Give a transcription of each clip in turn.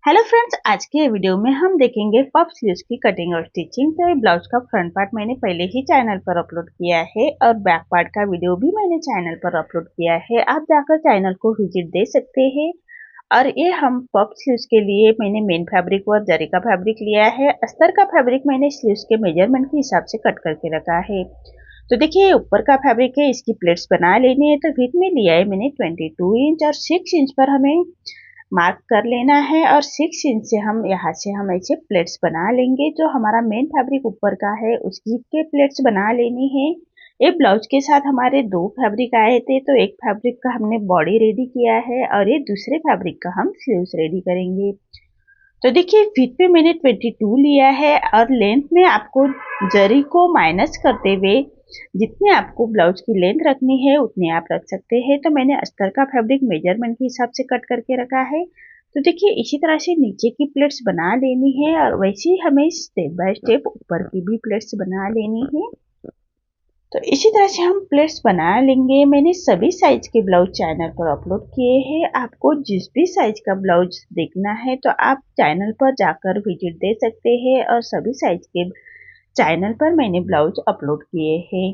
Hello friends, आज के video में हम देखेंगे पफ स्लीव्स की कटिंग और स्टिचिंग। तो ये ब्लाउज का फ्रंट पार्ट मैंने पहले ही चैनल पर अपलोड किया है और बैक पार्ट का वीडियो भी मैंने चैनल पर अपलोड किया है। आप जाकर चैनल को विजिट दे सकते हैं। और ये हम पफ स्लीव्स के लिए मैंने मेन फैब्रिक और जरी का फैब्रिक लिया है। अस्तर का फैब्रिक मैंने स्लीव्स के मेजरमेंट के हिसाब से कट करके रखा है। तो देखिए, ऊपर का फैब्रिक है, इसकी प्लेट्स बना लेनी है। तो विथ में लिया है मैंने 22 इंच और 6 इंच पर हमें मार्क कर लेना है और 6 इंच से हम यहाँ से हम ऐसे प्लेट्स बना लेंगे। जो हमारा मेन फैब्रिक ऊपर का है उसकी के प्लेट्स बना लेनी है। ये ब्लाउज के साथ हमारे दो फैब्रिक आए थे, तो एक फैब्रिक का हमने बॉडी रेडी किया है और ये दूसरे फैब्रिक का हम स्लीव्स रेडी करेंगे। तो देखिए, विथ पे मैंने 22 लिया है और लेंथ में आपको जरी को माइनस करते हुए जितने आपको ब्लाउज की लेंथ रखनी है उतने आप रख सकते हैं। तो मैंने अस्तर का फैब्रिक मेजरमेंट के हिसाब से कट करके रखा है। तो देखिए, इसी तरह से नीचे की प्लेट्स बना लेनी है और वैसे ही हमें स्टेप बाय स्टेप ऊपर की भी प्लेट्स बना लेनी है। तो इसी तरह से हम प्लेट्स बना लेंगे। मैंने सभी साइज के ब्लाउज चैनल पर अपलोड किए हैं। आपको जिस भी साइज का ब्लाउज देखना है तो आप चैनल पर जाकर विजिट दे सकते हैं और सभी साइज के चैनल पर मैंने ब्लाउज अपलोड किए हैं।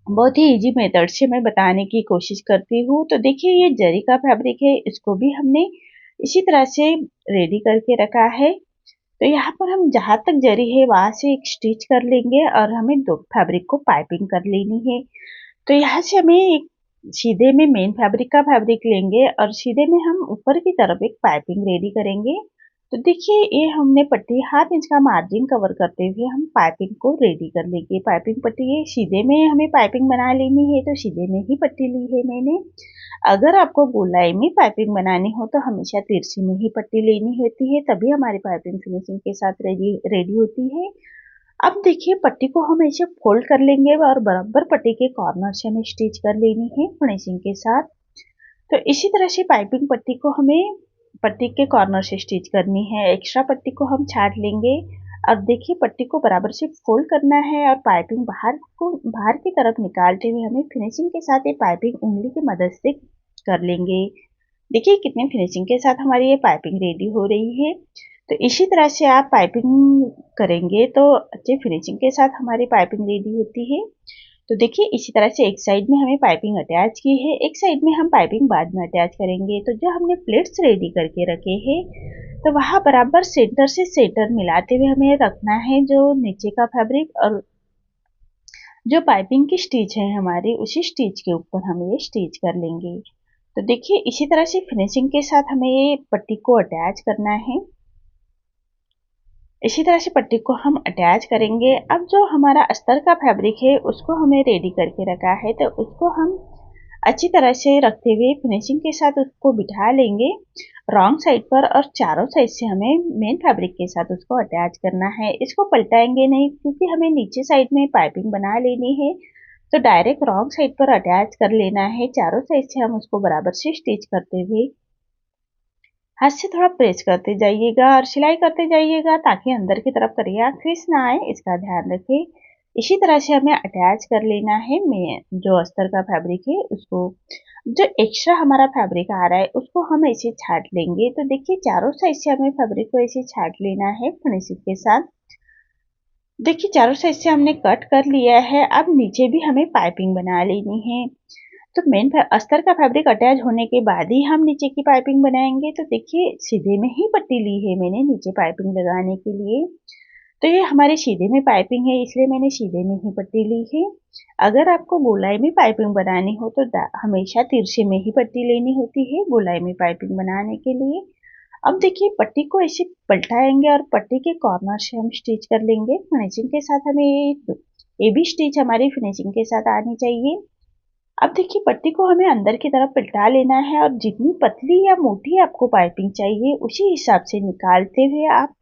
बहुत ही इजी मेथड से मैं बताने की कोशिश करती हूँ। तो देखिए, ये जरी का फैब्रिक है, इसको भी हमने इसी तरह से रेडी करके रखा है। तो यहाँ पर हम जहाँ तक जरी है वहां से एक स्टिच कर लेंगे और हमें दो फैब्रिक को पाइपिंग कर लेनी है। तो यहाँ से हमें एक सीधे में मेन फैब्रिक का फैब्रिक लेंगे और सीधे में हम ऊपर की तरफ एक पाइपिंग रेडी करेंगे। तो देखिए, ये हमने पट्टी 1/2 इंच का मार्जिन कवर करते हुए हम पाइपिंग को रेडी कर लेंगे। पाइपिंग पट्टी ये सीधे में हमें पाइपिंग बना लेनी है, तो सीधे में ही पट्टी ली है मैंने। अगर आपको गोलाई में पाइपिंग बनानी हो तो हमेशा तिरछी में ही पट्टी लेनी होती है, तभी हमारी पाइपिंग फिनिशिंग के साथ रेडी होती है। अब देखिए, पट्टी को हम ऐसे फोल्ड कर लेंगे और बराबर पट्टी के कॉर्नर से हमें स्टिच कर लेनी है फिनिशिंग के साथ। तो इसी तरह से पाइपिंग पट्टी को हमें पट्टी के कॉर्नर से स्टिच करनी है। एक्स्ट्रा पट्टी को हम छाट लेंगे और देखिए, पट्टी को बराबर से फोल्ड करना है और पाइपिंग बाहर की तरफ निकालते हुए हमें फिनिशिंग के साथ ये पाइपिंग उंगली की मदद से कर लेंगे। देखिए, कितने फिनिशिंग के साथ हमारी ये पाइपिंग रेडी हो रही है। तो इसी तरह से आप पाइपिंग करेंगे तो अच्छे फिनिशिंग के साथ हमारी पाइपिंग रेडी होती है। तो देखिए, इसी तरह से एक साइड में हमें पाइपिंग अटैच की है, एक साइड में हम पाइपिंग बाद में अटैच करेंगे। तो जो हमने प्लेट्स रेडी करके रखे हैं, तो वहाँ बराबर सेंटर से सेंटर मिलाते हुए हमें रखना है जो नीचे का फैब्रिक और जो पाइपिंग की स्टिच है हमारी उसी स्टिच के ऊपर हम ये स्टिच कर लेंगे। तो देखिए, इसी तरह से फिनिशिंग के साथ हमें ये पट्टी को अटैच करना है। इसी तरह से पट्टी को हम अटैच करेंगे। अब जो हमारा अस्तर का फैब्रिक है उसको हमें रेडी करके रखा है, तो उसको हम अच्छी तरह से रखते हुए फिनिशिंग के साथ उसको बिठा लेंगे रॉन्ग साइड पर और चारों साइड से हमें मेन फैब्रिक के साथ उसको अटैच करना है। इसको पलटाएंगे नहीं क्योंकि हमें नीचे साइड में पाइपिंग बना लेनी है। तो डायरेक्ट रॉन्ग साइड पर अटैच कर लेना है। चारों साइड से हम उसको बराबर से स्टिच करते हुए हाथ से थोड़ा प्रेस करते जाइएगा और सिलाई करते जाइएगा ताकि अंदर की तरफ करिया क्रीज ना आए, इसका ध्यान रखें। इसी तरह से हमें अटैच कर लेना है मैं जो अस्तर का फैब्रिक है उसको। जो एक्स्ट्रा हमारा फैब्रिक आ रहा है उसको हम ऐसे छाट लेंगे। तो देखिए, चारों साइड से हमें फैब्रिक को ऐसे छाट लेना है फिनिशिंग के साथ। देखिए, चारों साइड से हमने कट कर लिया है। अब नीचे भी हमें पाइपिंग बना लेनी है। तो मेन अस्तर का फैब्रिक अटैच होने के बाद ही हम नीचे की पाइपिंग बनाएंगे। तो देखिए, सीधे में ही पट्टी ली है मैंने नीचे पाइपिंग लगाने के लिए। तो ये हमारे सीधे में पाइपिंग है, इसलिए मैंने सीधे में ही पट्टी ली है। अगर आपको गोलाई में पाइपिंग बनानी हो तो हमेशा तिरछे में ही पट्टी लेनी होती है गोलाई में पाइपिंग बनाने के लिए। अब देखिए, पट्टी को ऐसे पलटाएंगे और पट्टी के कॉर्नर से हम स्टिच कर लेंगे फिनिशिंग के साथ। हमें ये भी स्टिच हमारी फिनिशिंग के साथ आनी चाहिए। अब देखिए, पट्टी को हमें अंदर की तरफ पलटा लेना है और जितनी पतली या मोटी आपको पाइपिंग चाहिए उसी हिसाब से निकालते हुए आप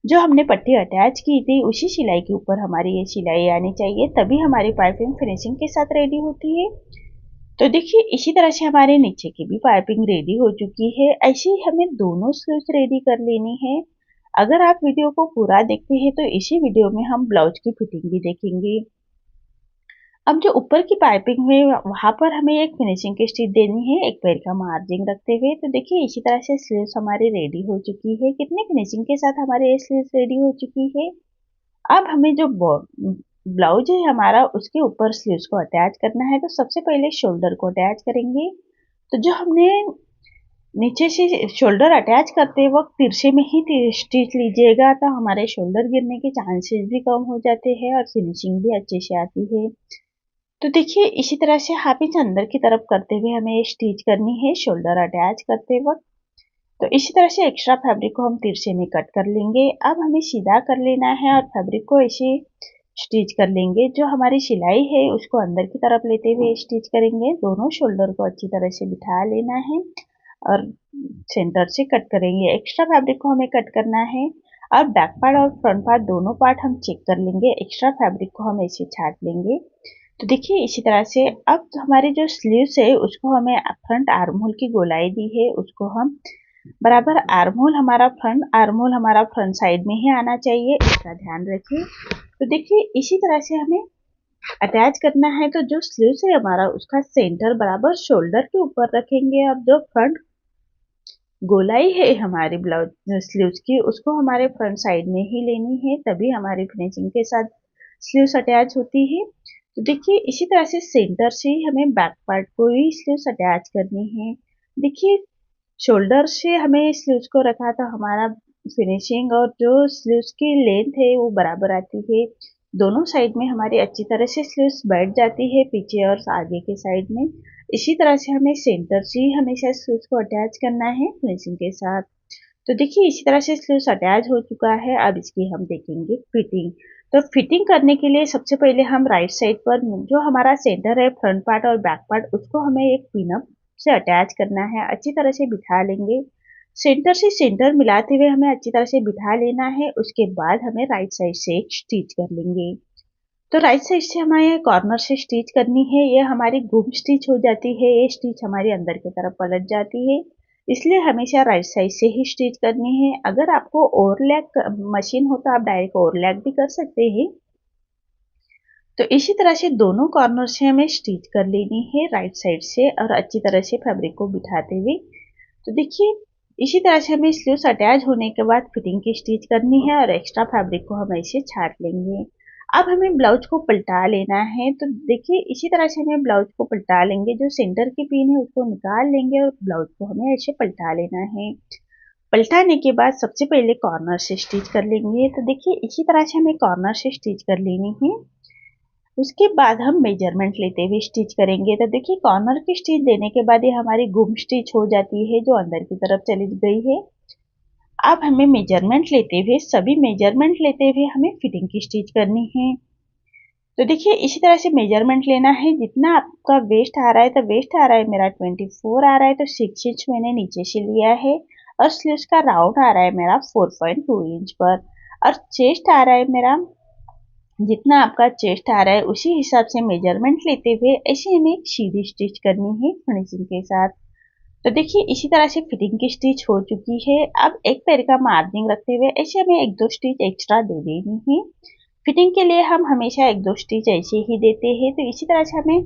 जो हमने पट्टी अटैच की थी उसी सिलाई के ऊपर हमारी ये सिलाई आनी चाहिए, तभी हमारी पाइपिंग फिनिशिंग के साथ रेडी होती है। तो देखिए, इसी तरह से हमारे नीचे की भी पाइपिंग रेडी हो चुकी है। ऐसे ही हमें दोनों स्लीव्स रेडी कर लेनी है। अगर आप वीडियो को पूरा देखते हैं तो इसी वीडियो में हम ब्लाउज की फिटिंग भी देखेंगे। अब जो ऊपर की पाइपिंग है वहाँ पर हमें एक फिनिशिंग की स्टिच देनी है एक पैर का मार्जिन रखते हुए। तो देखिए इसी तरह से स्लीव्स हमारी रेडी हो चुकी है। कितनी फिनिशिंग के साथ हमारे ये स्लीव्स रेडी हो चुकी है। अब हमें जो ब्लाउज है हमारा उसके ऊपर स्लीव्स को अटैच करना है। तो सबसे पहले शोल्डर को अटैच करेंगे। तो जो हमने नीचे से शोल्डर अटैच करते वक्त तिरछे में ही स्टिच लीजिएगा तो हमारे शोल्डर गिरने के चांसेस भी कम हो जाते हैं और फिनिशिंग भी अच्छे से आती है। तो देखिए इसी तरह से हाफ इंच अंदर की तरफ करते हुए हमें स्टिच करनी है शोल्डर अटैच करते वक्त। तो इसी तरह से एक्स्ट्रा फैब्रिक को हम तिरछे में कट कर लेंगे। अब हमें सीधा कर लेना है और फैब्रिक को ऐसे स्टिच कर लेंगे। जो हमारी सिलाई है उसको अंदर की तरफ लेते हुए स्टिच करेंगे। दोनों शोल्डर को अच्छी तरह से बिठा लेना है और सेंटर से कट करेंगे। एक्स्ट्रा फैब्रिक को हमें कट करना है और बैक पार्ट और फ्रंट पार्ट दोनों पार्ट हम चेक कर लेंगे। एक्स्ट्रा फैब्रिक को हम ऐसे छाट लेंगे। तो देखिए इसी तरह से अब हमारी जो स्लीव्स है उसको हमें फ्रंट आर्म होल की गोलाई दी है उसको हम बराबर आर्म होल हमारा फ्रंट साइड में ही आना चाहिए, इसका ध्यान रखिए। तो देखिए इसी तरह से हमें अटैच करना है। तो जो स्लीव्स है हमारा उसका सेंटर बराबर शोल्डर के ऊपर रखेंगे। अब जो फ्रंट गोलाई है हमारी ब्लाउज स्लीव्स की उसको हमारे फ्रंट साइड में ही लेनी है, तभी हमारी फिनिशिंग के साथ स्लीव्स अटैच होती है। तो देखिए इसी तरह से सेंटर से ही हमें बैक पार्ट को ही स्लीव्स अटैच करनी है। देखिए शोल्डर से हमें स्लीव्स को रखा था हमारा फिनिशिंग और जो स्लीव्स की लेंथ है वो बराबर आती है। दोनों साइड में हमारी अच्छी तरह से स्लीव्स बैठ जाती है पीछे और आगे के साइड में। इसी तरह से हमें सेंटर से ही हमेशा स्लीव्स को अटैच करना है फिनिशिंग के साथ। तो देखिए इसी तरह से स्लीव्स अटैच हो चुका है। अब इसकी हम देखेंगे फिटिंग। तो फिटिंग करने के लिए सबसे पहले हम राइट साइड पर जो हमारा सेंटर है फ्रंट पार्ट और बैक पार्ट उसको हमें एक पिनअप से अटैच करना है। अच्छी तरह से बिठा लेंगे। सेंटर से सेंटर मिलाते हुए हमें अच्छी तरह से बिठा लेना है। उसके बाद हमें राइट साइड से एक स्टिच कर लेंगे। तो राइट साइड से हमें कॉर्नर से स्टिच करनी है। ये हमारी गुम स्टिच हो जाती है। ये स्टिच हमारी अंदर की तरफ पलट जाती है, इसलिए हमेशा राइट साइड से ही स्टिच करनी है। अगर आपको ओवरलैक मशीन हो तो आप डायरेक्ट ओवरलैक भी कर सकते हैं। तो इसी तरह से दोनों कॉर्नर से हमें स्टिच कर लेनी है राइट साइड से और अच्छी तरह से फैब्रिक को बिठाते हुए। तो देखिए इसी तरह से हमें स्लीव्स अटैच होने के बाद फिटिंग की स्टिच करनी है और एक्स्ट्रा फैब्रिक को हम ऐसे छाट लेंगे। अब हमें ब्लाउज को पलटा लेना है। तो देखिए इसी तरह से हमें ब्लाउज को पलटा लेंगे। जो सेंटर की पिन है उसको निकाल लेंगे और ब्लाउज को हमें ऐसे पलटा लेना है। पलटाने के बाद सबसे पहले कॉर्नर से स्टिच कर लेंगे। तो देखिए इसी तरह से हमें कॉर्नर से स्टिच कर लेनी है। उसके बाद हम मेजरमेंट लेते हुए स्टिच करेंगे। तो देखिए कॉर्नर की स्टिच देने के बाद ये हमारी गुम स्टिच हो जाती है जो अंदर की तरफ चली गई है। अब हमें मेजरमेंट लेते हुए हमें फिटिंग की स्टिच करनी है। तो देखिए इसी तरह से मेजरमेंट लेना है। जितना आपका वेस्ट आ रहा है, तो वेस्ट आ रहा है मेरा 24 आ रहा है, तो 6 इंच मैंने नीचे से लिया है और स्लीव्स का राउंड आ रहा है मेरा 4.2 इंच पर और चेस्ट आ रहा है मेरा, जितना आपका चेस्ट आ रहा है उसी हिसाब से मेजरमेंट लेते हुए ऐसे हमें एक सीधी स्टिच करनी है फिनिशिंग के साथ। तो देखिए इसी तरह से फिटिंग की स्टिच हो चुकी है। अब एक पैर का मार्जिन रखते हुए ऐसे हमें एक दो स्टिच एक्स्ट्रा दे देनी है। फिटिंग के लिए हम हमेशा एक दो स्टिच ऐसे ही देते हैं। तो इसी तरह से हमें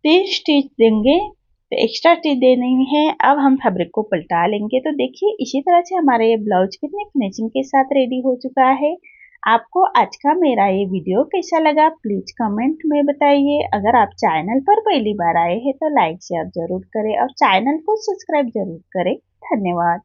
3 स्टिच देंगे तो एक्स्ट्रा स्टिच देनी है। अब हम फैब्रिक को पलटा लेंगे। तो देखिए इसी तरह से हमारा ये ब्लाउज कितने फिनिशिंग के साथ रेडी हो चुका है। आपको आज का मेरा ये वीडियो कैसा लगा प्लीज कमेंट में बताइए। अगर आप चैनल पर पहली बार आए हैं तो लाइक शेयर जरूर करें और चैनल को सब्सक्राइब जरूर करें। धन्यवाद।